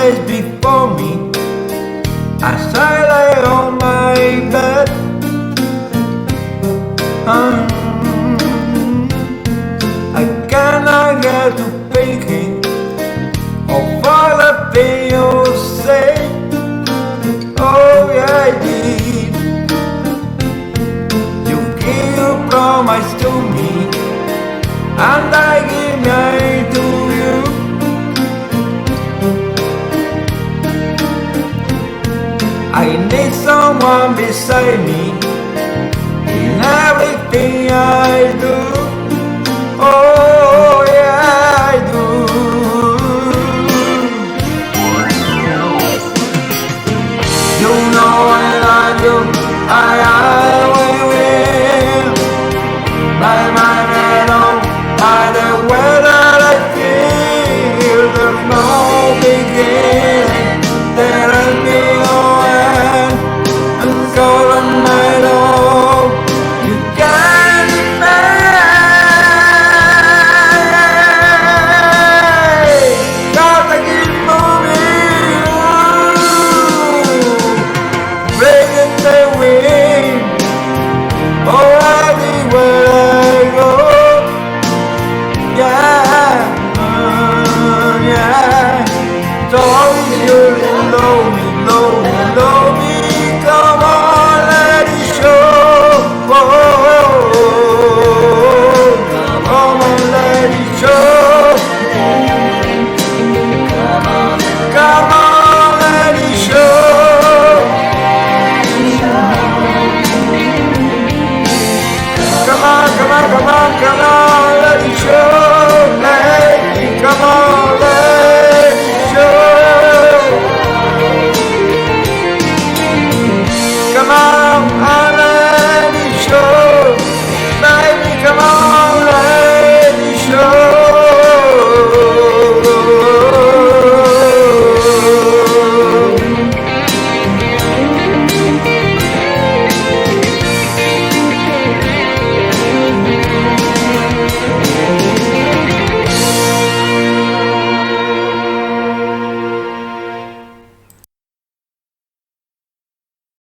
days before me as I lay on my bed. I cannot get to thinking of all the things you say. Oh yeah, I did. You give your promise to me, and I give mine to you. I need someone beside me in everything I do. Oh yeah, I do. You know I love you, I will win. My mind and all, by the way that I feel, there's no beginning, there will be no end. And so on my own, you can make. Gotta keep moving on, breaking the wind. Oh, everywhere I go, yeah, yeah. So always you love me, love me, love me. Come on, let it show. Oh, come on, let it show. Come on, let it show. Come on, come on, come on, come on, let it show.